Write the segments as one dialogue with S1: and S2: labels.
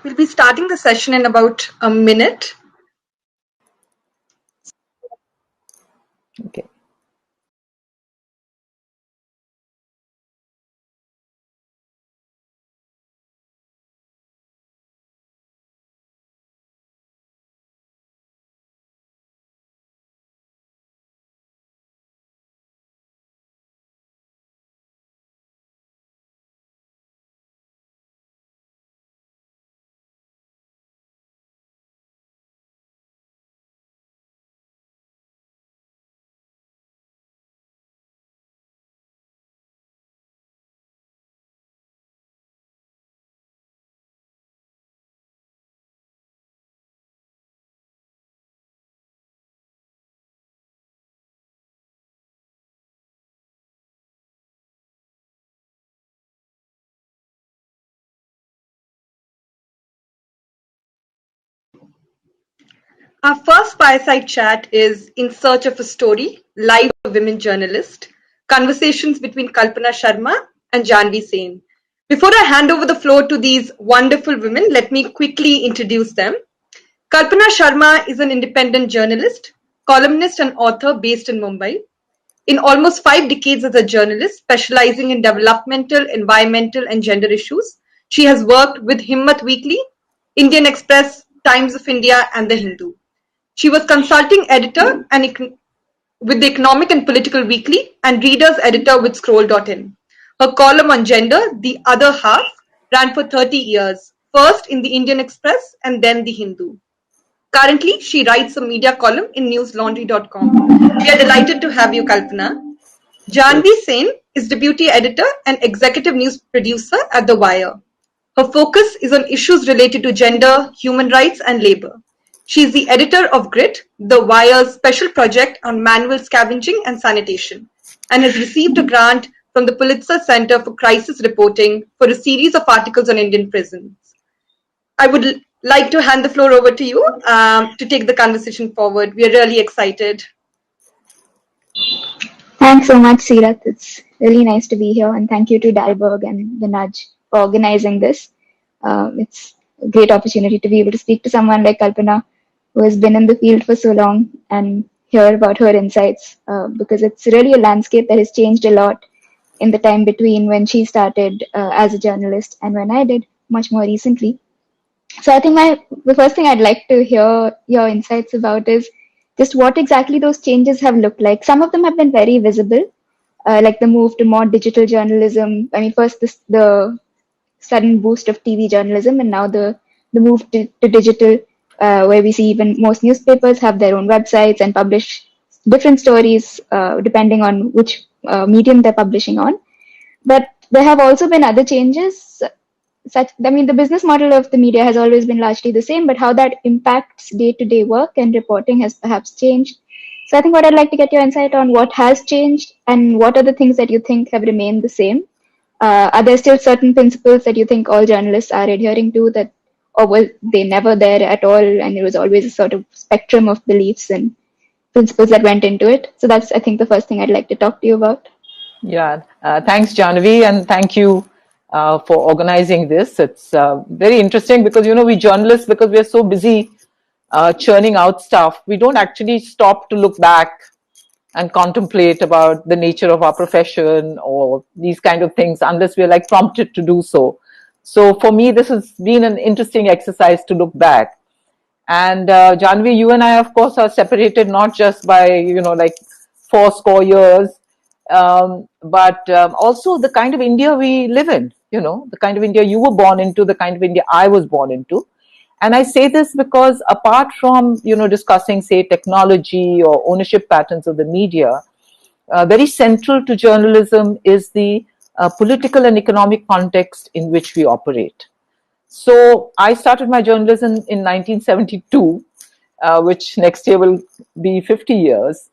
S1: We'll be starting the session in about a minute.
S2: Okay.
S1: Our first fireside chat is In Search of a Story, live women journalist, conversations between Kalpana Sharma and Jahnavi Sen. Before I hand over the floor to these wonderful women, let me quickly introduce them. Kalpana Sharma is an independent journalist, columnist and author based in Mumbai. In almost 5 decades as a journalist, specializing in developmental, environmental and gender issues, she has worked with Himmat Weekly, Indian Express, Times of India and The Hindu. She was consulting editor with the Economic and Political Weekly and readers editor with Scroll.in. Her column on gender, The Other Half, ran for 30 years, first in the Indian Express and then The Hindu. Currently, she writes a media column in newslaundry.com. We are delighted to have you, Kalpana. Jahnavi Sen is deputy editor and executive news producer at The Wire. Her focus is on issues related to gender, human rights, and labor. She is the editor of Grit, The Wire's special project on manual scavenging and sanitation, and has received a grant from the Pulitzer Center for Crisis Reporting for a series of articles on Indian prisons. I would like to hand the floor over to you to take the conversation forward. We are really excited.
S3: Thanks so much, Seerath. It's really nice to be here, and thank you to Dalberg and the Nudge for organizing this. It's a great opportunity to be able to speak to someone like Kalpana, who has been in the field for so long, and hear about her insights, because it's really a landscape that has changed a lot in the time between when she started as a journalist and when I did much more recently. So I think the first thing I'd like to hear your insights about is just what exactly those changes have looked like. Some of them have been very visible, like the move to more digital journalism. I mean, first the sudden boost of TV journalism, and now the move to digital, where we see even most newspapers have their own websites and publish different stories depending on which medium they're publishing on. But there have also been other changes. The business model of the media has always been largely the same, but how that impacts day-to-day work and reporting has perhaps changed. So I think what I'd like to get your insight on what has changed and what are the things that you think have remained the same. Are there still certain principles that you think all journalists are adhering to, that, or were they never there at all and it was always a sort of spectrum of beliefs and principles that went into it? So that's, I think, the first thing I'd like to talk to you about.
S2: Yeah, thanks, Jahnavi, and thank you for organizing this. It's very interesting because, we journalists, because we're so busy churning out stuff, we don't actually stop to look back and contemplate about the nature of our profession or these kind of things unless we're like prompted to do so. So for me, this has been an interesting exercise to look back. And Jahnavi, you and I, of course, are separated not just by, like 40 years, but also the kind of India we live in, the kind of India you were born into, the kind of India I was born into. And I say this because apart from, discussing, say, technology or ownership patterns of the media, very central to journalism is the political and economic context in which we operate. So I started my journalism in 1972, which next year will be 50 years.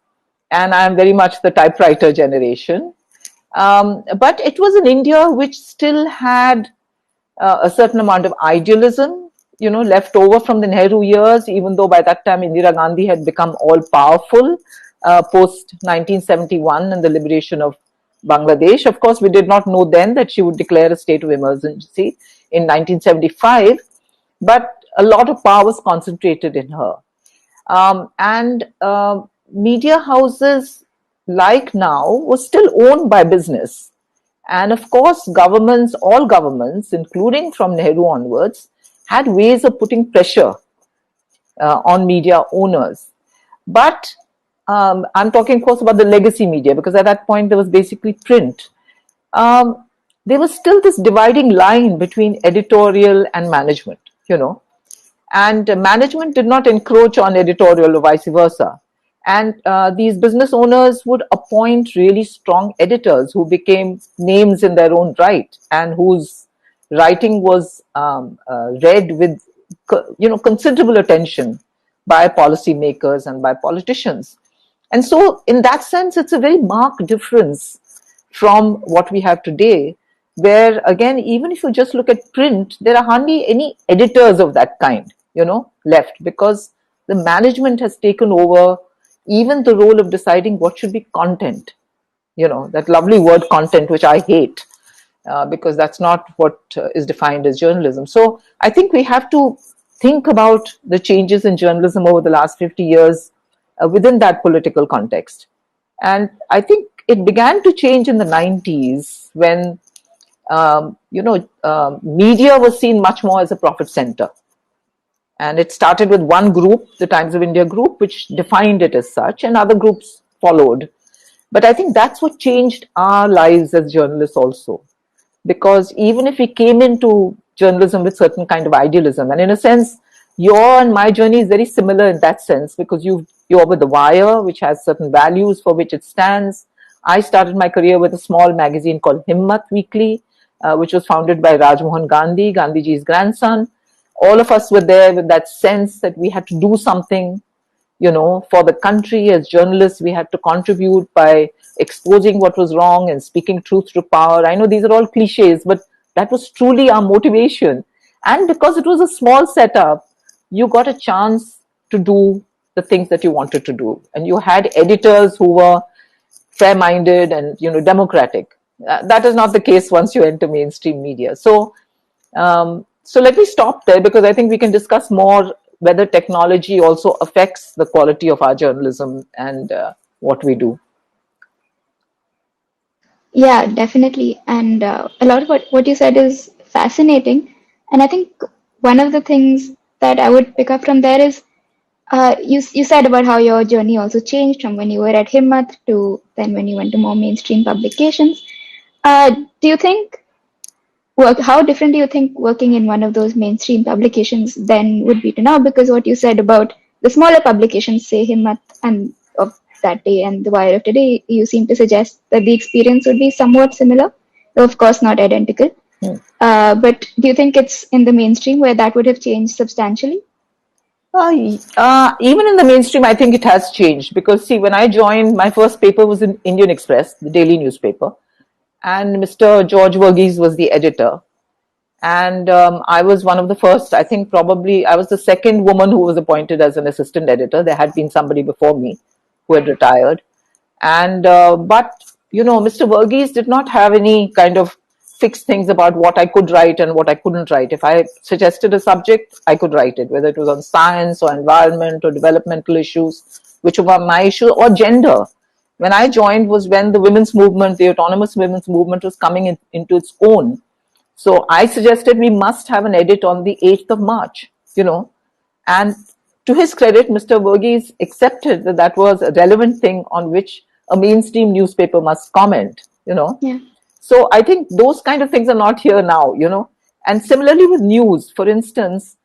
S2: And I am very much the typewriter generation. But it was an India which still had a certain amount of idealism, left over from the Nehru years, even though by that time Indira Gandhi had become all powerful post 1971 and the liberation of Bangladesh. Of course, we did not know then that she would declare a state of emergency in 1975. but a lot of power was concentrated in her. And media houses like now was still owned by business. And of course, governments, all governments, including from Nehru onwards, had ways of putting pressure on media owners. But I'm talking, of course, about the legacy media, because at that point there was basically print. Um, there was still this dividing line between editorial and management, and management did not encroach on editorial or vice versa. And these business owners would appoint really strong editors who became names in their own right and whose writing was read with considerable attention by policymakers and by politicians. And so, in that sense, it's a very marked difference from what we have today, where again, even if you just look at print, there are hardly any editors of that kind, left, because the management has taken over even the role of deciding what should be content. That lovely word content, which I hate, because that's not what is defined as journalism. So I think we have to think about the changes in journalism over the last 50 years within that political context. And I think it began to change in the 90s when, media was seen much more as a profit center. And it started with one group, the Times of India group, which defined it as such, and other groups followed. But I think that's what changed our lives as journalists also. Because even if we came into journalism with certain kind of idealism, and in a sense, your and my journey is very similar in that sense, because you're with The Wire, which has certain values for which it stands. I started my career with a small magazine called Himmat Weekly, which was founded by Rajmohan Gandhi, Gandhiji's grandson. All of us were there with that sense that we had to do something, for the country. As journalists, we had to contribute by exposing what was wrong and speaking truth to power. I know these are all cliches, but that was truly our motivation. And because it was a small setup, you got a chance to do the things that you wanted to do. And you had editors who were fair-minded and, democratic. That is not the case once you enter mainstream media. So let me stop there, because I think we can discuss more whether technology also affects the quality of our journalism and what we do.
S3: Yeah, definitely. And a lot of what you said is fascinating. And I think one of the things that I would pick up from there is you said about how your journey also changed from when you were at Himmat to then when you went to more mainstream publications. Do you think how different do you think working in one of those mainstream publications then would be to now? Because what you said about the smaller publications, say Himmat and of that day and The Wire of today, you seem to suggest that the experience would be somewhat similar, though of course not identical. But do you think it's in the mainstream where that would have changed substantially?
S2: Even in the mainstream, I think it has changed, because see, when I joined, my first paper was in Indian Express, the daily newspaper, and Mr. George Verghese was the editor. And I was one of the first, I think probably I was the second woman who was appointed as an assistant editor. There had been somebody before me who had retired. And, but, Mr. Verghese did not have any kind of fixed things about what I could write and what I couldn't write. If I suggested a subject, I could write it, whether it was on science or environment or developmental issues, which were my issue, or gender. When I joined was when the women's movement, the autonomous women's movement, was coming into its own. So I suggested we must have an edit on the 8th of March, and to his credit, Mr. Verghese accepted that that was a relevant thing on which a mainstream newspaper must comment,
S3: Yeah.
S2: So I think those kind of things are not here now, And similarly with news, for instance,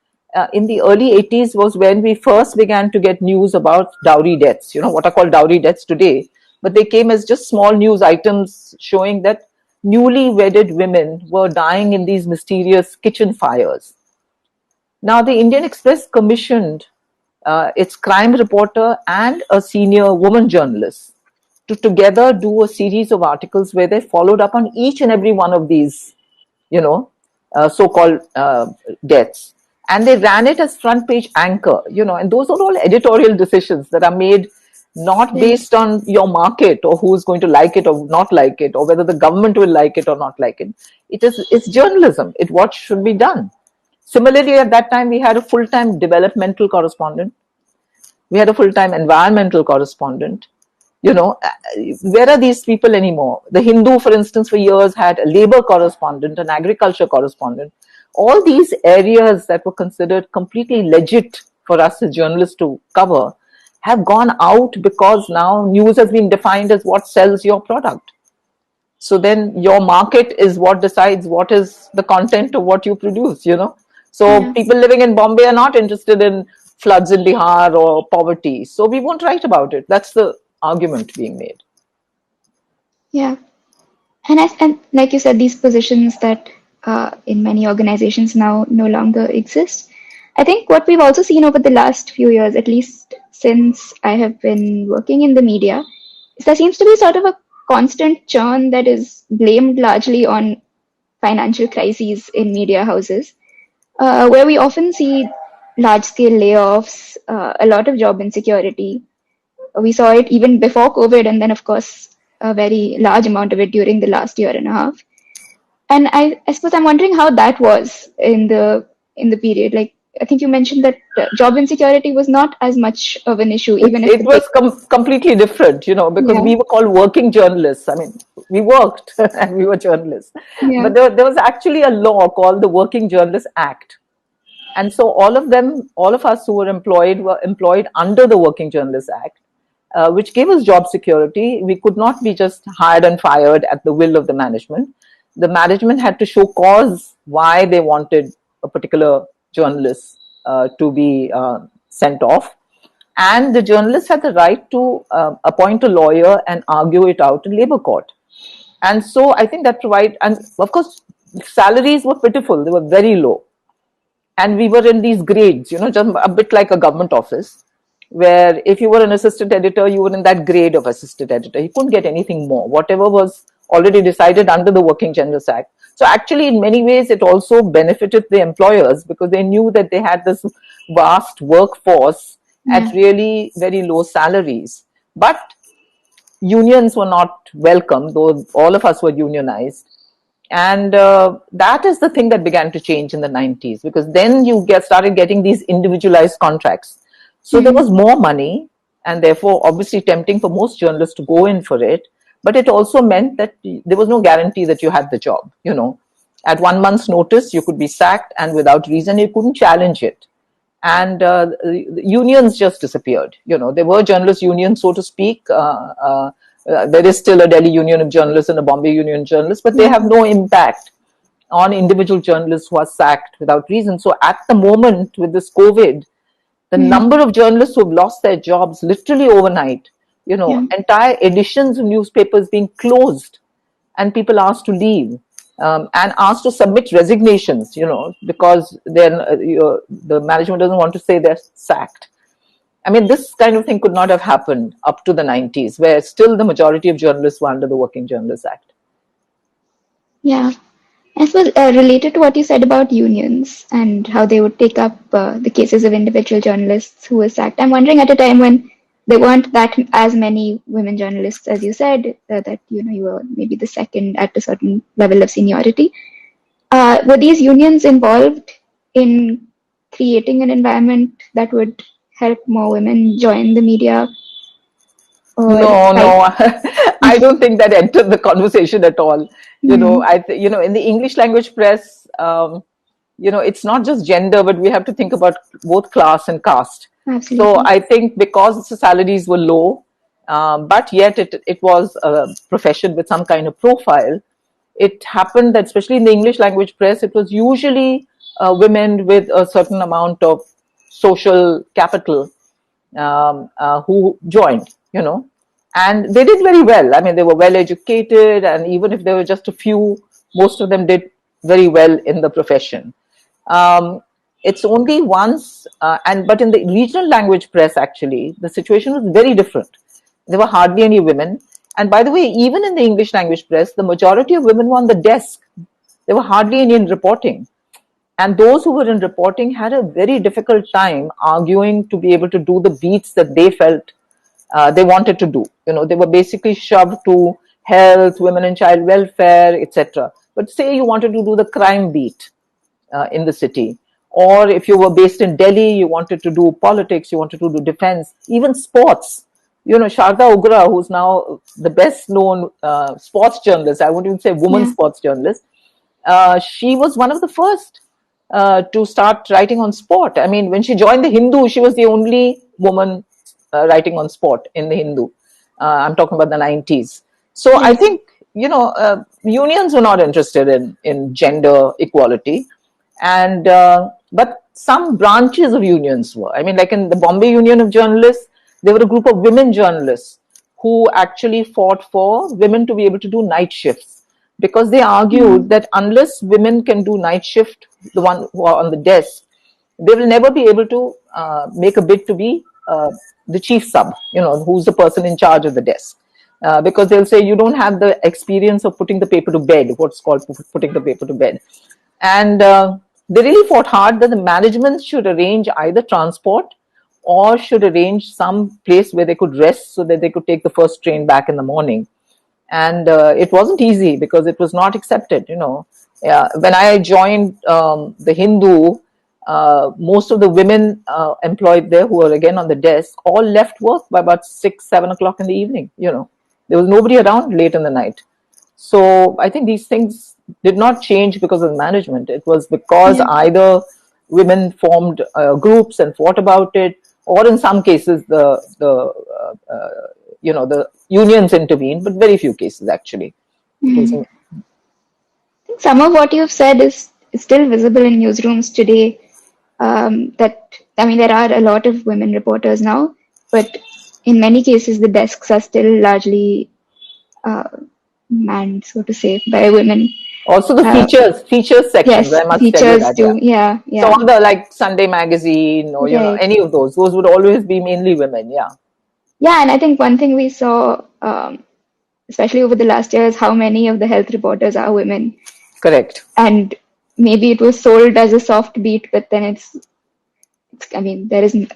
S2: in the early 80s was when we first began to get news about dowry deaths, what are called dowry deaths today. But they came as just small news items showing that newly wedded women were dying in these mysterious kitchen fires. Now, the Indian Express commissioned its crime reporter and a senior woman journalist to together do a series of articles where they followed up on each and every one of these, so-called deaths. And they ran it as front page anchor, and those are all editorial decisions that are made not based on your market or who's going to like it or not like it, or whether the government will like it or not like it. It's journalism. What should be done. Similarly, at that time, we had a full-time developmental correspondent. We had a full-time environmental correspondent. Where are these people anymore? The Hindu, for instance, for years had a labor correspondent, an agriculture correspondent. All these areas that were considered completely legit for us as journalists to cover have gone out because now news has been defined as what sells your product. So then your market is what decides what is the content of what you produce. So people living in Bombay are not interested in floods in Bihar or poverty. So we won't write about it. That's the argument being made.
S3: Yeah. And like you said, these positions that in many organizations now no longer exist. I think what we've also seen over the last few years, at least since I have been working in the media, is there seems to be sort of a constant churn that is blamed largely on financial crises in media houses, where we often see large-scale layoffs, a lot of job insecurity. We saw it even before COVID, and then, of course, a very large amount of it during the last year and a half. And I suppose I'm wondering how that was in the period. Like, I think you mentioned that job insecurity was not as much of an issue, even if
S2: It was completely different, because we were called working journalists. I mean, we worked and we were journalists.
S3: Yeah.
S2: But there was actually a law called the Working Journalists Act. And so all of us who were employed under the Working Journalists Act, which gave us job security. We could not be just hired and fired at the will of the management. The management had to show cause why they wanted a particular journalist to be sent off. And the journalist had the right to appoint a lawyer and argue it out in labor court. And so I think that and of course, salaries were pitiful. They were very low. And we were in these grades, just a bit like a government office, where if you were an assistant editor, you were in that grade of assistant editor. You couldn't get anything more, whatever was already decided under the Working Journalists Act. So actually, in many ways, it also benefited the employers because they knew that they had this vast workforce at really very low salaries. But unions were not welcome, though all of us were unionized. And that is the thing that began to change in the 90s, because then you started getting these individualized contracts. So there was more money, and therefore obviously tempting for most journalists to go in for it. But it also meant that there was no guarantee that you had the job. At 1 month's notice, you could be sacked, and without reason, you couldn't challenge it. And unions just disappeared. There were journalist unions, so to speak. There is still a Delhi Union of Journalists and a Bombay Union of Journalists, but they have no impact on individual journalists who are sacked without reason. So at the moment with this COVID, the number of journalists who have lost their jobs literally overnight, entire editions of newspapers being closed and people asked to leave and asked to submit resignations, because then the management doesn't want to say they're sacked. I mean, this kind of thing could not have happened up to the 90s, where still the majority of journalists were under the Working Journalists Act.
S3: Yeah. I suppose related to what you said about unions and how they would take up the cases of individual journalists who were sacked, I'm wondering at a time when there weren't that as many women journalists, as you said, that you were maybe the second at a certain level of seniority. Were these unions involved in creating an environment that would help more women join the media?
S2: No, I don't think that entered the conversation at all. In the English language press, it's not just gender, but we have to think about both class and caste.
S3: Absolutely.
S2: So I think because the salaries were low, but yet it was a profession with some kind of profile, it happened that especially in the English language press, it was usually women with a certain amount of social capital who joined, and they did very well. I mean, they were well educated, and even if there were just a few, most of them did very well in the profession. It's only once, but in the regional language press, actually, the situation was very different. There were hardly any women. And by the way, even in the English language press, the majority of women were on the desk. There were hardly any in reporting. And those who were in reporting had a very difficult time arguing to be able to do the beats that they felt they wanted to do. They were basically shoved to health, women and child welfare, etc. But say you wanted to do the crime beat in the city, or if you were based in Delhi, you wanted to do politics, you wanted to do defense, even sports. Sharda Ugra, who's now the best known sports journalist, I won't even say woman
S3: Yeah.
S2: sports journalist, she was one of the first to start writing on sport. I mean, when she joined the Hindu, she was the only woman writing on sport in the Hindu. I'm talking about the 90s. So I
S3: Right.
S2: think, unions were not interested in gender equality. And but some branches of unions were. I mean, like in the Bombay Union of Journalists, there were a group of women journalists who actually fought for women to be able to do night shifts, because they argued that unless women can do night shift, the one who are on the desk, they will never be able to make a bid to be the chief sub, who's the person in charge of the desk. Because they'll say you don't have the experience of putting the paper to bed, what's called putting the paper to bed. And they really fought hard that the management should arrange either transport or should arrange some place where they could rest so that they could take the first train back in the morning. And it wasn't easy because it was not accepted. When I joined the Hindu, most of the women employed there, who were again on the desk, all left work by about 6-7 o'clock in the evening. There was nobody around late in the night. So I think these things did not change because of management. It was because
S3: Yeah.
S2: either women formed groups and fought about it, or in some cases the unions intervened, but very few cases actually. It was.
S3: I think some of what you've said is still visible in newsrooms today. There are a lot of women reporters now, but in many cases, the desks are still largely uh, manned, so to say, by women.
S2: Also the
S3: Uh,
S2: features sections,
S3: yes,
S2: I must tell you
S3: features
S2: that, yeah.
S3: too. Yeah,
S2: So
S3: yeah,
S2: all the like Sunday Magazine or
S3: right.
S2: any of those would always be mainly women, yeah.
S3: Yeah, and I think one thing we saw, especially over the last year, is how many of the health reporters are women.
S2: Correct.
S3: And maybe it was sold as a soft beat, but then there isn't,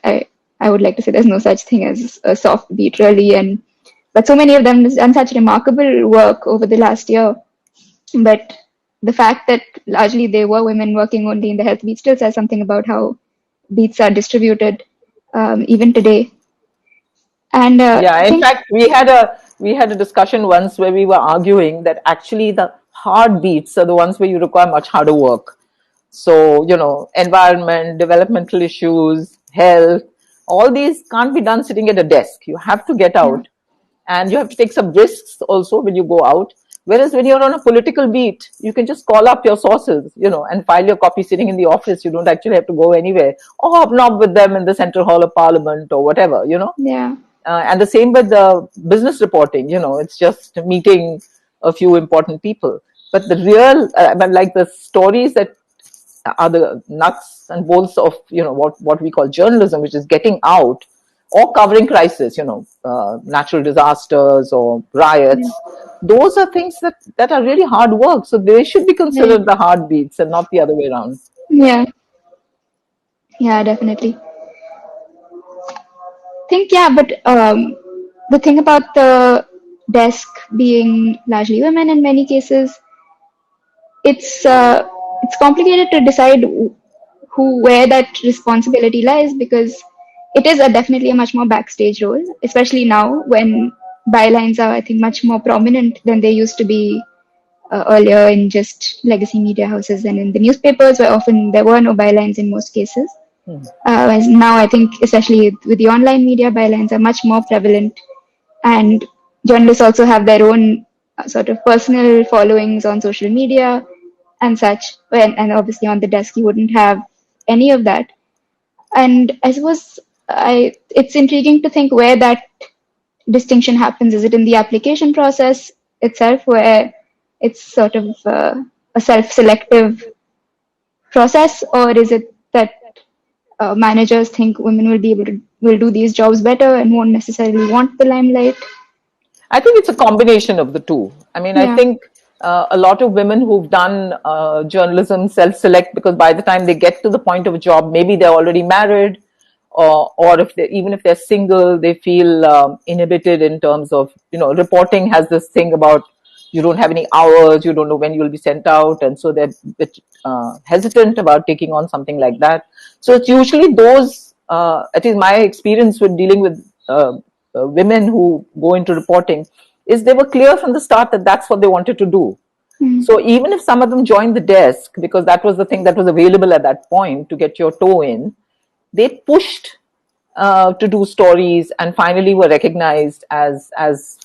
S3: I would like to say there's no such thing as a soft beat really. But so many of them have done such remarkable work over the last year. But the fact that largely they were women working only in the health beat still says something about how beats are distributed, even today. And
S2: Yeah,
S3: I
S2: in
S3: think,
S2: fact, we had a discussion once where we were arguing that actually the hard beats are the ones where you require much harder work. So, environment, developmental issues, health, all these can't be done sitting at a desk. You have to get
S3: yeah,
S2: out, and you have to take some risks also when you go out. Whereas when you're on a political beat, you can just call up your sources, and file your copy sitting in the office. You don't actually have to go anywhere or hobnob with them in the Central Hall of Parliament or whatever.
S3: yeah,
S2: And the same with the business reporting, it's just meeting a few important people. But the real, like the stories that are the nuts and bolts of, what we call journalism, which is getting out or covering crisis, natural disasters or
S3: yeah,
S2: riots. Those are things that are really hard work. So they should be
S3: right.
S2: considered the heartbeats and not the other way around.
S3: Yeah, yeah, definitely. Think, yeah, but the thing about the desk being largely women in many cases, it's complicated to decide where that responsibility lies, because it is definitely a much more backstage role, especially now when bylines are, I think, much more prominent than they used to be earlier in just legacy media houses and in the newspapers, where often there were no bylines in most cases. As now, I think, especially with the online media, bylines are much more prevalent, and journalists also have their own sort of personal followings on social media and such. And obviously, on the desk, you wouldn't have any of that. And I suppose it's intriguing to think where that distinction happens. Is it in the application process itself, where it's sort of a self-selective process, or is it that managers think women will do these jobs better and won't necessarily want the limelight?
S2: I think it's a combination of the two. I mean, I
S3: Yeah,
S2: think a lot of women who've done journalism self-select because by the time they get to the point of a job, maybe they're already married, or even if they're single, they feel inhibited in terms of, reporting has this thing about you don't have any hours, you don't know when you'll be sent out, and so they're a bit hesitant about taking on something like that. So it's usually those, at least my experience with dealing with women who go into reporting, is they were clear from the start that that's what they wanted to do. So even if some of them joined the desk, because that was the thing that was available at that point to get your toe in, they pushed to do stories and finally were recognized as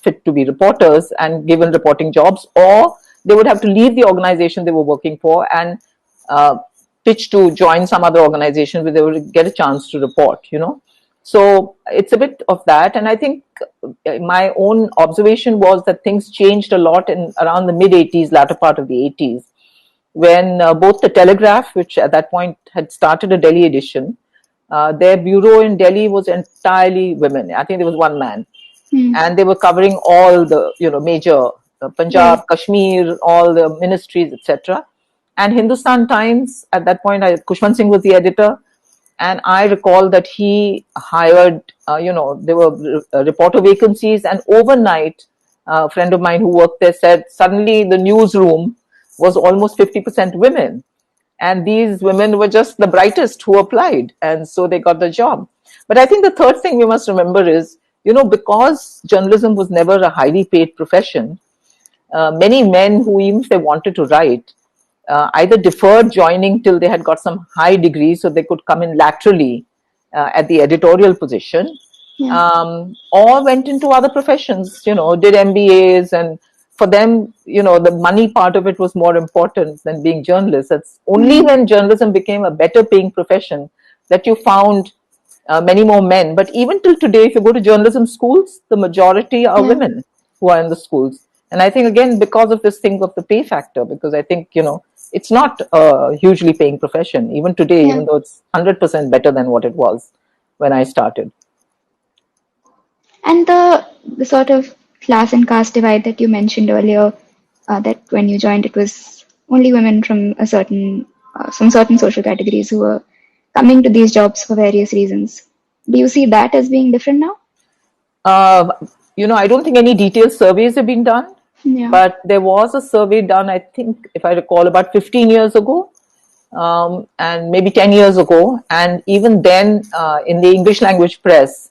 S2: fit to be reporters and given reporting jobs, or they would have to leave the organization they were working for and pitch to join some other organization where they would get a chance to report, So it's a bit of that. And I think my own observation was that things changed a lot in around the mid 80s, latter part of the 80s, when both the Telegraph, which at that point had started a Delhi edition, their bureau in Delhi was entirely women. I think there was one man, and they were covering all the major Punjab, Kashmir, all the ministries, etc. And Hindustan Times at that point, Kushwant Singh was the editor, and I recall that he hired, there were reporter vacancies, and overnight, a friend of mine who worked there said suddenly the newsroom was almost 50% women. And these women were just the brightest who applied, and so they got the job. But I think the third thing we must remember is, because journalism was never a highly paid profession, many men who, even if they wanted to write, either deferred joining till they had got some high degree so they could come in laterally at the editorial position, or went into other professions, did MBAs, and for them, the money part of it was more important than being journalists. It's only when journalism became a better paying profession that you found many more men. But even till today, if you go to journalism schools, the majority are women who are in the schools. And I think, again, because of this thing of the pay factor, because I think, it's not a hugely paying profession, even today, even though it's 100% better than what it was when I started.
S3: And the sort of class and caste divide that you mentioned earlier, that when you joined, it was only women from some certain social categories who were coming to these jobs for various reasons. Do you see that as being different now?
S2: I don't think any detailed surveys have been done,
S3: Yeah.
S2: but there was a survey done, I think, if I recall, about 15 years ago, and maybe 10 years ago. And even then, in the English language press,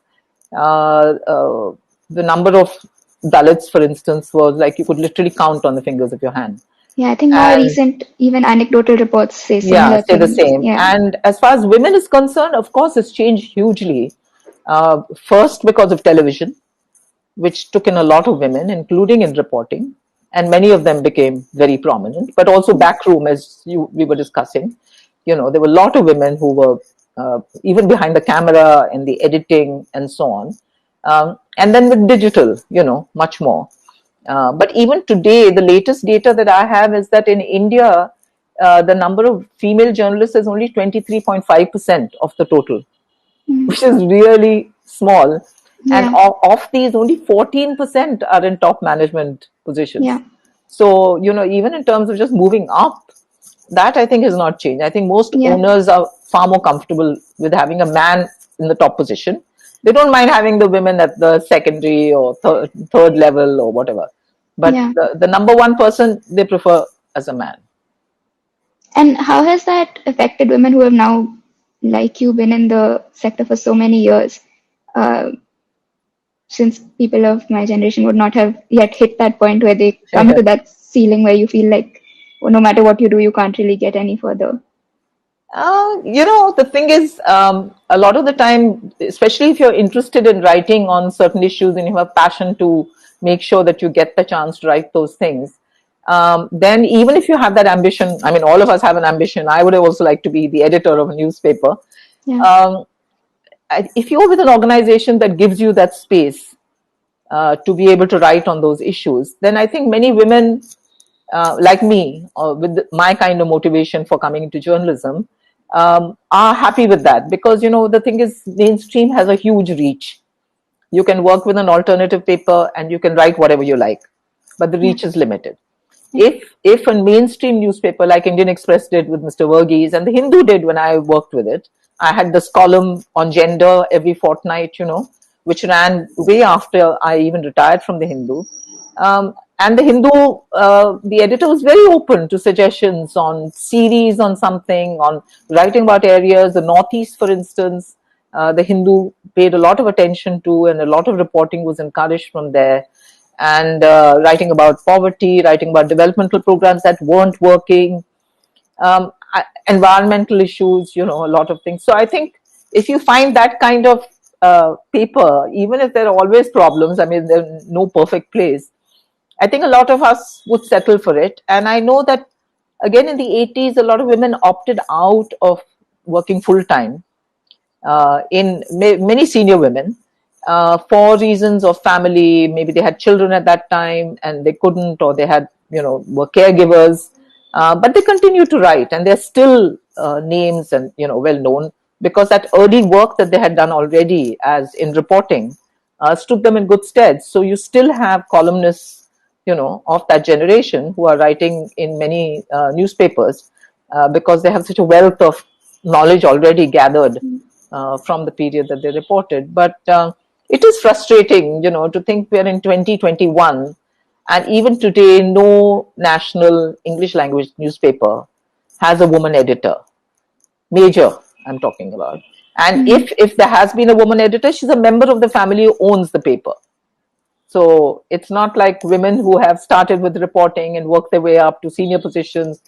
S2: the number of Dalits, for instance, was like you could literally count on the fingers of your hand.
S3: Yeah, I think more recent, even anecdotal reports say similar
S2: say the
S3: things.
S2: same.
S3: Yeah.
S2: And as far as women is concerned, of course, it's changed hugely. First, because of television, which took in a lot of women, including in reporting, and many of them became very prominent. But also backroom, as we were discussing, there were a lot of women who were even behind the camera and the editing and so on. And then with digital, much more. But even today, the latest data that I have is that in India, the number of female journalists is only 23.5% of the total, which is really small. And of these, only 14% are in top management positions.
S3: Yeah.
S2: So, even in terms of just moving up, that I think has not changed. I think most owners are far more comfortable with having a man in the top position. They don't mind having the women at the secondary or third level or whatever. But the number one person they prefer as a man.
S3: And how has that affected women who have now, like you, been in the sector for so many years? Since people of my generation would not have yet hit that point where they come to that ceiling where you feel like, no matter what you do, you can't really get any further.
S2: The thing is, a lot of the time, especially if you're interested in writing on certain issues and you have passion to make sure that you get the chance to write those things, then even if you have that ambition, I mean, all of us have an ambition. I would have also liked to be the editor of a newspaper. If you're with an organization that gives you that space to be able to write on those issues, then I think many women like me, with my kind of motivation for coming into journalism, are happy with that. Because, the thing is, mainstream has a huge reach. You can work with an alternative paper and you can write whatever you like, but the reach is limited. If a mainstream newspaper like Indian Express did with Mr. Verghese, and the Hindu did when I worked with it, I had this column on gender every fortnight, which ran way after I even retired from the Hindu. And the Hindu, the editor was very open to suggestions on series, on something, on writing about areas. The Northeast, for instance, the Hindu paid a lot of attention to, and a lot of reporting was encouraged from there. And writing about poverty, writing about developmental programs that weren't working, environmental issues, a lot of things. So I think if you find that kind of paper, even if there are always problems, I mean, there's no perfect place, I think a lot of us would settle for it. And I know that, again, in the 80s, a lot of women opted out of working full time, many senior women, for reasons of family. Maybe they had children at that time and they couldn't, or they had, were caregivers. But they continue to write, and they're still names and, well known, because that early work that they had done already as in reporting stood them in good stead. So you still have columnists, of that generation who are writing in many newspapers, because they have such a wealth of knowledge already gathered from the period that they reported. But it is frustrating, to think we're in 2021, and even today, no national English language newspaper has a woman editor. Major, I'm talking about. And if there has been a woman editor, she's a member of the family who owns the paper. So it's not like women who have started with reporting and worked their way up to senior positions,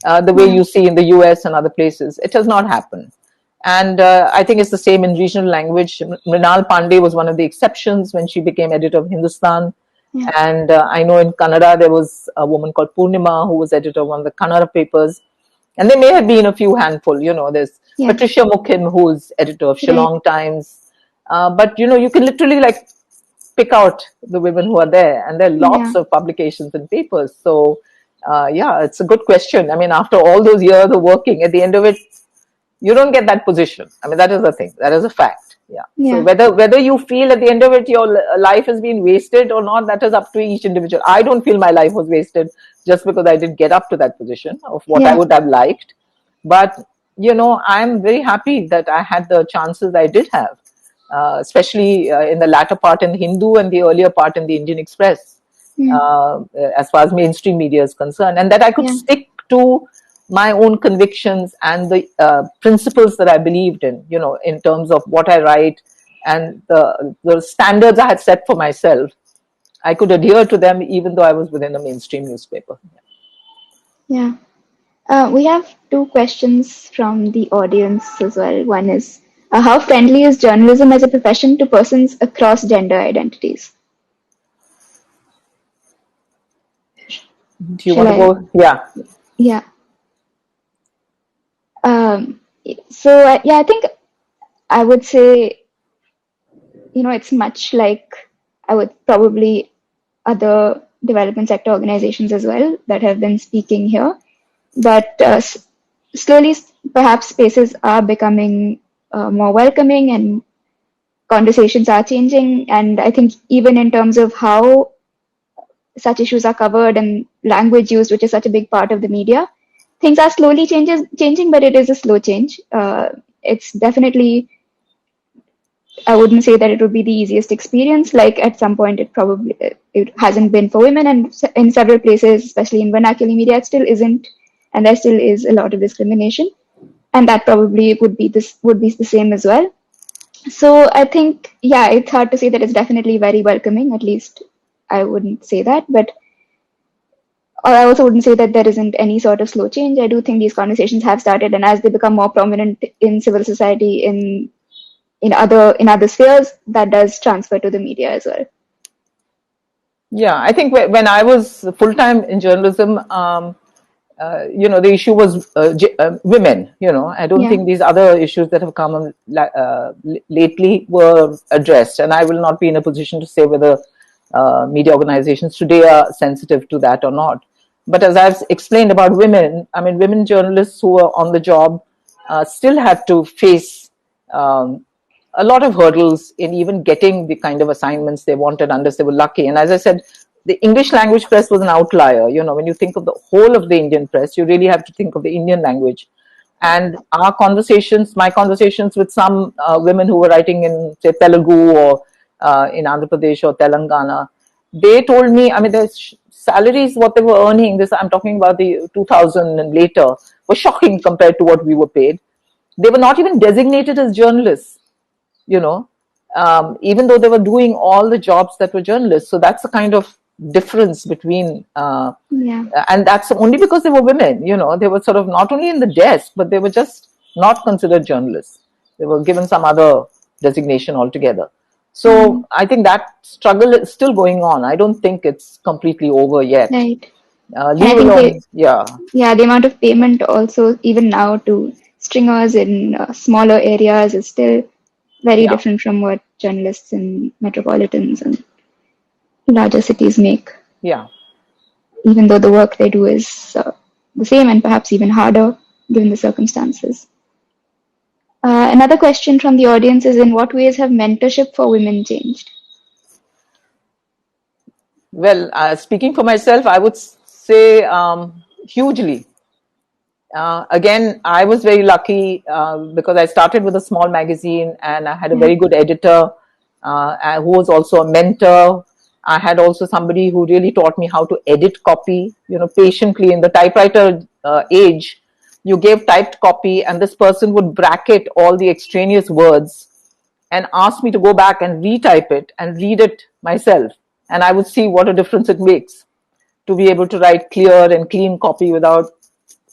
S2: the way you see in the US and other places. It has not happened. And I think it's the same in regional language. Mrinal Pandey was one of the exceptions when she became editor of Hindustan. Yeah. And I know in Kannada there was a woman called Purnima who was editor of one of the Kannada papers. And there may have been a few handful, there's Patricia Mukim, who's editor of Shillong Times. But, you can literally pick out the women who are there, and there are lots of publications and papers. So, it's a good question. I mean, after all those years of working, at the end of it, you don't get that position. I mean, that is the thing. That is a fact. Yeah. So whether you feel at the end of it your life has been wasted or not, that is up to each individual. I don't feel my life was wasted just because I didn't get up to that position of what I would have liked. But, I'm very happy that I had the chances I did have, especially in the latter part in the Hindu and the earlier part in the Indian Express, as far as mainstream media is concerned, and that I could stick to my own convictions and the principles that I believed in terms of what I write and the standards I had set for myself. I could adhere to them even though I was within a mainstream newspaper.
S3: Yeah. We have two questions from the audience as well. One is, how friendly is journalism as a profession to persons across gender identities?
S2: Do you want to go? Yeah.
S3: Yeah. I think I would say, it's much like I would probably other development sector organizations as well that have been speaking here. But slowly, perhaps spaces are becoming more welcoming and conversations are changing. And I think even in terms of how such issues are covered and language used, which is such a big part of the media, things are slowly changing, but it is a slow change. It's definitely, I wouldn't say that it would be the easiest experience. Like at some point, it hasn't been for women, and in several places, especially in vernacular media, it still isn't, and there still is a lot of discrimination, and that probably would be the same as well. So I think, it's hard to say that it's definitely very welcoming. At least I wouldn't say that, but. Or I also wouldn't say that there isn't any sort of slow change. I do think these conversations have started, and as they become more prominent in civil society, in other spheres, that does transfer to the media as well.
S2: Yeah, I think when I was full-time in journalism, the issue was women. I don't think these other issues that have come lately were addressed, and I will not be in a position to say whether media organizations today are sensitive to that or not. But as I've explained about women, I mean, women journalists who are on the job still had to face a lot of hurdles in even getting the kind of assignments they wanted unless they were lucky. And as I said, the English language press was an outlier. When you think of the whole of the Indian press, you really have to think of the Indian language. And my conversations with some women who were writing in, say, Telugu or in Andhra Pradesh or Telangana, they told me, I mean, there's salaries, what they were earning, this I'm talking about the 2000 and later, was shocking compared to what we were paid. They were not even designated as journalists, you know, even though they were doing all the jobs that were journalists. So that's the kind of difference between, and that's only because they were women, you know, they were sort of not only in the desk, but they were just not considered journalists. They were given some other designation altogether. So I think that struggle is still going on. I don't think it's completely over yet.
S3: Right.
S2: Leave alone,
S3: yeah, the amount of payment also even now to stringers in smaller areas is still very different from what journalists in metropolitans and larger cities make.
S2: Yeah.
S3: Even though the work they do is the same and perhaps even harder given the circumstances. Another question from the audience is, in what ways have mentorship for women changed?
S2: Well, speaking for myself, I would say hugely. Again, I was very lucky because I started with a small magazine and I had a very good editor who was also a mentor. I had also somebody who really taught me how to edit copy, you know, patiently. In the typewriter age, you gave typed copy and this person would bracket all the extraneous words and ask me to go back and retype it and read it myself. And I would see what a difference it makes to be able to write clear and clean copy without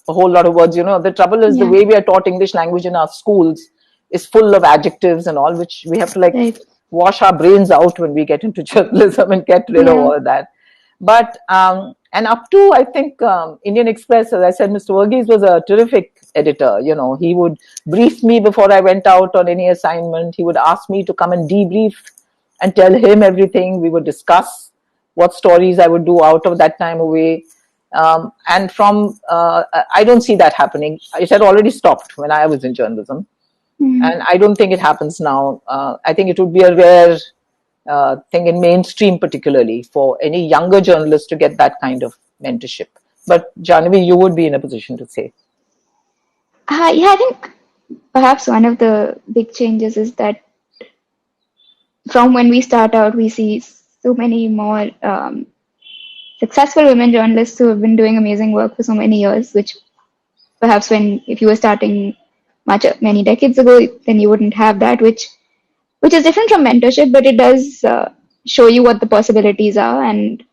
S2: a whole lot of words. You know, the trouble is the way we are taught English language in our schools is full of adjectives and all, which we have to wash our brains out when we get into journalism and get rid of all of that. But, and up to, I think, Indian Express, as I said, Mr. Verghese was a terrific editor. You know, he would brief me before I went out on any assignment. He would ask me to come and debrief and tell him everything. We would discuss what stories I would do out of that time away. And from, I don't see that happening. It had already stopped when I was in journalism. And I don't think it happens now. I think it would be a rare thing in mainstream, particularly for any younger journalist to get that kind of mentorship. But Jahnavi, you would be in a position to say.
S3: I think perhaps one of the big changes is that from when we start out, we see so many more successful women journalists who have been doing amazing work for so many years, which perhaps if you were starting many decades ago, then you wouldn't have that, which is different from mentorship, but it does show you what the possibilities are. And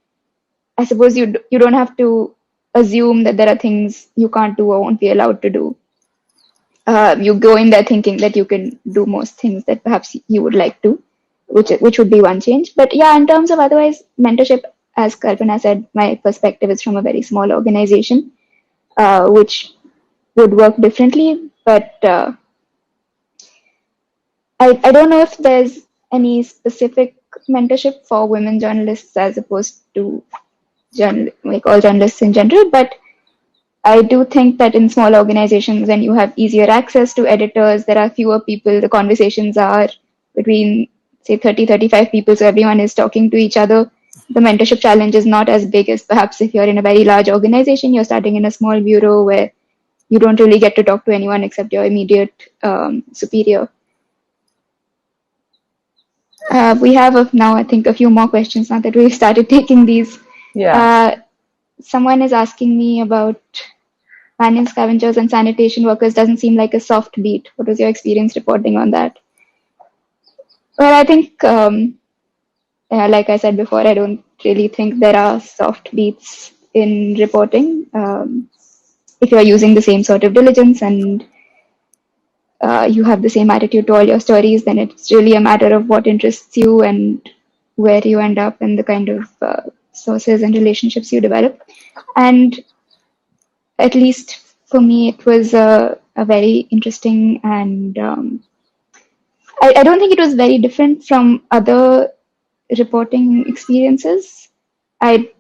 S3: I suppose you don't have to assume that there are things you can't do or won't be allowed to do. You go in there thinking that you can do most things that perhaps you would like to, which would be one change. But yeah, in terms of otherwise mentorship, as Kalpana said, my perspective is from a very small organization, which would work differently. But I don't know if there's any specific mentorship for women journalists as opposed to all journalists in general. But I do think that in small organizations, when you have easier access to editors, there are fewer people, the conversations are between, say, 30, 35 people, so everyone is talking to each other. The mentorship challenge is not as big as perhaps if you're in a very large organization, you're starting in a small bureau where you don't really get to talk to anyone except your immediate superior. We have now, I think, a few more questions now that we've started taking these. Someone is asking me about banyan scavengers and sanitation workers. Doesn't seem like a soft beat. What was your experience reporting on that? Well, I think, like I said before, I don't really think there are soft beats in reporting. If you're using the same sort of diligence and you have the same attitude to all your stories, then it's really a matter of what interests you and where you end up and the kind of sources and relationships you develop. And at least for me, it was a very interesting and I don't think it was very different from other reporting experiences. I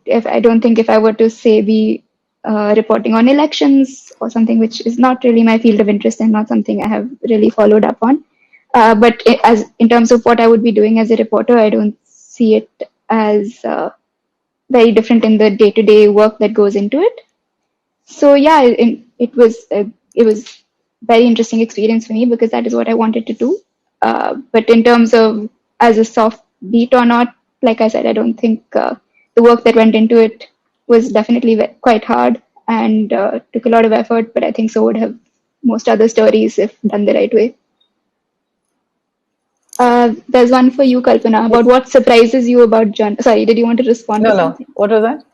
S3: don't think if I were to say be reporting on elections or something which is not really my field of interest and not something I have really followed up on. But as in terms of what I would be doing as a reporter, I don't see it as very different in the day-to-day work that goes into it. So yeah, it was very interesting experience for me because that is what I wanted to do. But in terms of as a soft beat or not, like I said, I don't think the work that went into it was definitely quite hard and took a lot of effort, but I think so would have most other stories if done the right way. There's one for you, Kalpana, about what surprises you about Sorry, did you want to respond to
S2: No.
S3: something?
S2: What was that?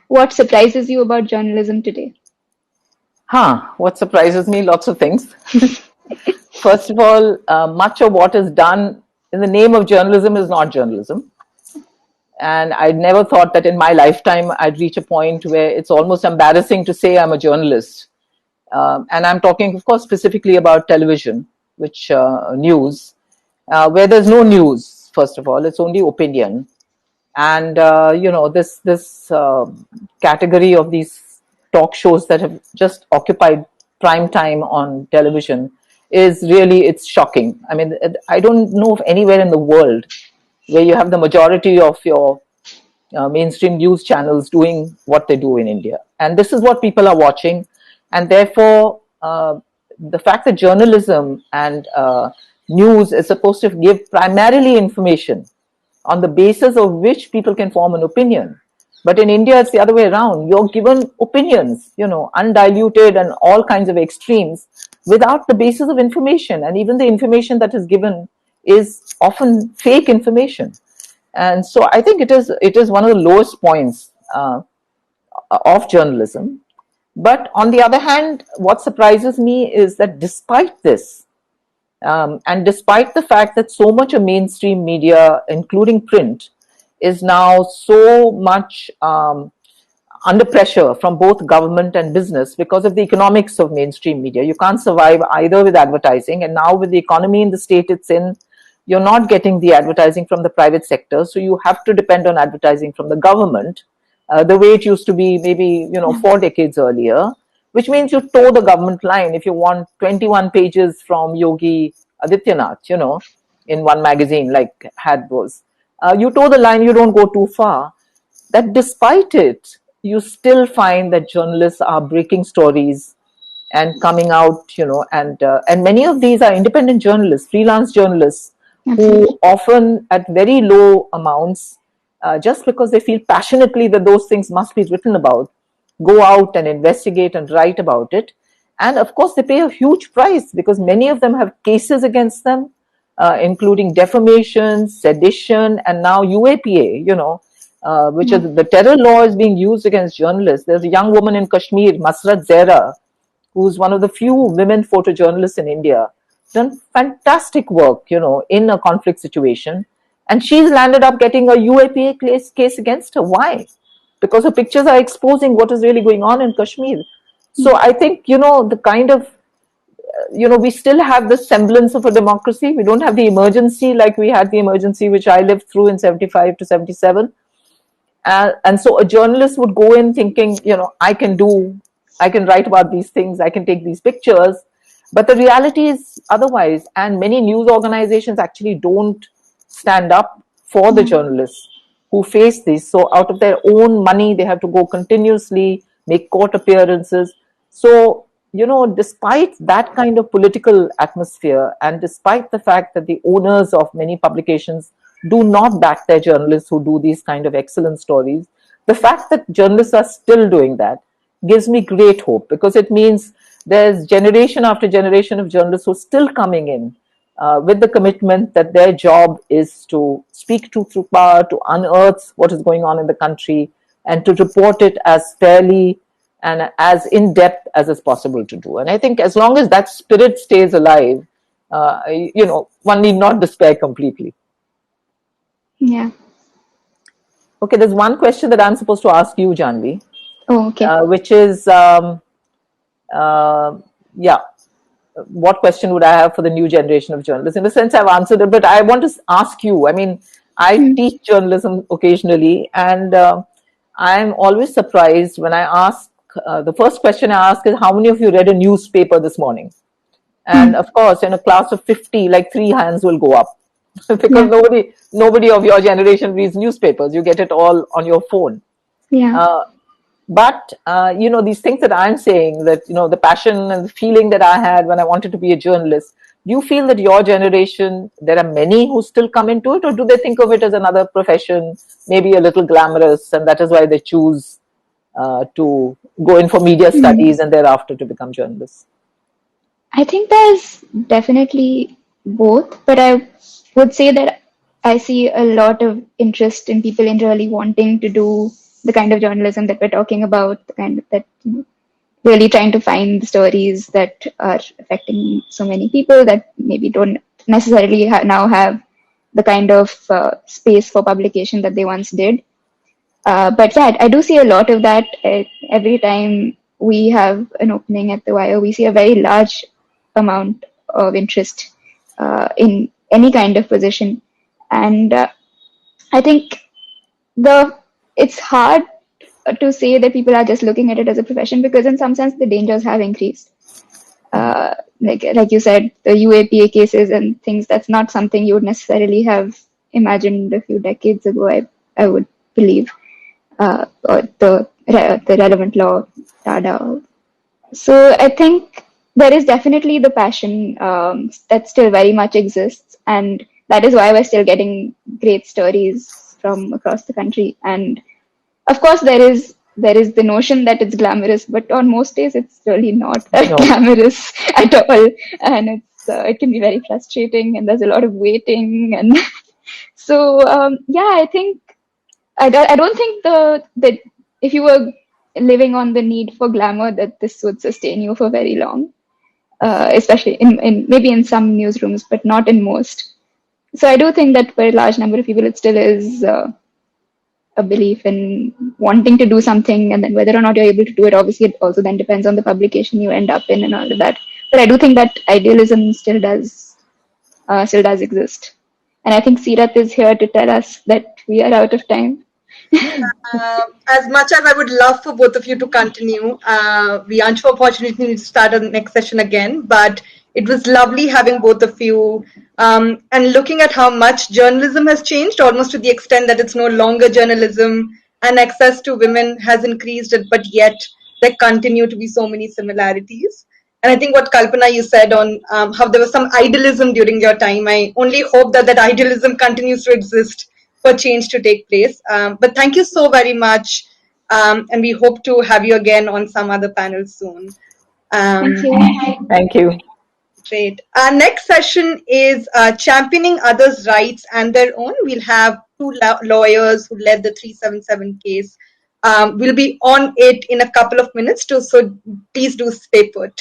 S3: What surprises you about journalism today?
S2: What surprises me? Lots of things. First of all, much of what is done in the name of journalism is not journalism. And I never thought that in my lifetime I'd reach a point where it's almost embarrassing to say I'm a journalist. And I'm talking, of course, specifically about television, which news, where there's no news. First of all, it's only opinion, and this category of these talk shows that have just occupied prime time on television is really, it's shocking. I mean, I don't know of anywhere in the world where you have the majority of your mainstream news channels doing what they do in India. And this is what people are watching. And therefore, the fact that journalism and news is supposed to give primarily information on the basis of which people can form an opinion. But in India, it's the other way around. You're given opinions, undiluted and all kinds of extremes without the basis of information. And even the information that is given is often fake information. And so I think it is one of the lowest points of journalism. But on the other hand, what surprises me is that despite this, and despite the fact that so much of mainstream media, including print, is now so much under pressure from both government and business because of the economics of mainstream media. You can't survive either with advertising, and now with the economy in the state it's in, you're not getting the advertising from the private sector, so you have to depend on advertising from the government, the way it used to be maybe 4 decades earlier, which means you toe the government line. If you want 21 pages from Yogi Adityanath, in one magazine like had those, you toe the line, you don't go too far. That despite it, you still find that journalists are breaking stories and coming out, and many of these are independent journalists, freelance journalists,
S3: Absolutely.
S2: who often at very low amounts, just because they feel passionately that those things must be written about, go out and investigate and write about it. And of course, they pay a huge price because many of them have cases against them, including defamation, sedition, and now UAPA, which is the terror law is being used against journalists. There's a young woman in Kashmir, Masrat Zehra, who's one of the few women photojournalists in India, done fantastic work, in a conflict situation. And she's landed up getting a UAPA case against her. Why? Because her pictures are exposing what is really going on in Kashmir. So I think, the kind of, we still have the semblance of a democracy. We don't have the emergency like we had the emergency which I lived through in 75 to 77. And so a journalist would go in thinking, I can write about these things, I can take these pictures. But the reality is otherwise. And many news organizations actually don't stand up for the journalists who face this. So out of their own money, they have to go continuously, make court appearances. So, despite that kind of political atmosphere, and despite the fact that the owners of many publications do not back their journalists who do these kind of excellent stories, the fact that journalists are still doing that gives me great hope, because it means there's generation after generation of journalists who are still coming in with the commitment that their job is to speak truth through power, to unearth what is going on in the country, and to report it as fairly and as in depth as is possible to do. And I think as long as that spirit stays alive, one need not despair completely.
S3: Yeah.
S2: Okay, there's one question that I'm supposed to ask you, Jahnavi.
S3: Oh, okay.
S2: Which is, what question would I have for the new generation of journalists? In a sense, I've answered it, but I want to ask you. I mean, I teach journalism occasionally, and I'm always surprised when I ask, the first question I ask is, how many of you read a newspaper this morning? And of course, in a class of 50, like 3 hands will go up because nobody of your generation reads newspapers. You get it all on your phone.
S3: Yeah.
S2: But, these things that I'm saying, that, the passion and the feeling that I had when I wanted to be a journalist, do you feel that your generation, there are many who still come into it, or do they think of it as another profession, maybe a little glamorous, and that is why they choose to go in for media studies and thereafter to become journalists?
S3: I think there's definitely both, but I would say that I see a lot of interest in people in really wanting to do the kind of journalism that we're talking about, the kind of that, really trying to find the stories that are affecting so many people that maybe don't necessarily now have the kind of space for publication that they once did. But yeah, I do see a lot of that. Every time we have an opening at the Wire, we see a very large amount of interest in any kind of position. And I think the it's hard to say that people are just looking at it as a profession, because in some sense the dangers have increased. Like you said, the UAPA cases and things, that's not something you would necessarily have imagined a few decades ago, I would believe. Or the relevant law, data. So I think there is definitely the passion that still very much exists, and that is why we're still getting great stories from across the country. And of course, there is the notion that it's glamorous, but on most days it's really not
S2: No.
S3: glamorous at all, and it can be very frustrating, and there's a lot of waiting, and so yeah, I think I don't think that if you were living on the need for glamour, that this would sustain you for very long, especially in maybe in some newsrooms, but not in most. So I do think that for a large number of people, it still is a belief in wanting to do something, and then whether or not you're able to do it, obviously, it also then depends on the publication you end up in and all of that. But I do think that idealism still does exist. And I think Sirat is here to tell us that we are out of time.
S1: As much as I would love for both of you to continue, we unfortunately need to start a next session again, but it was lovely having both of you and looking at how much journalism has changed, almost to the extent that it's no longer journalism and access to women has increased, but yet there continue to be so many similarities. And I think what Kalpana you said on how there was some idealism during your time, I only hope that that idealism continues to exist for change to take place. But thank you so very much. And we hope to have you again on some other panel soon.
S3: Thank you.
S2: Thank you.
S1: Great. Our next session is championing others' rights and their own. We'll have two lawyers who led the 377 case. We'll be on it in a couple of minutes too, so please do stay put.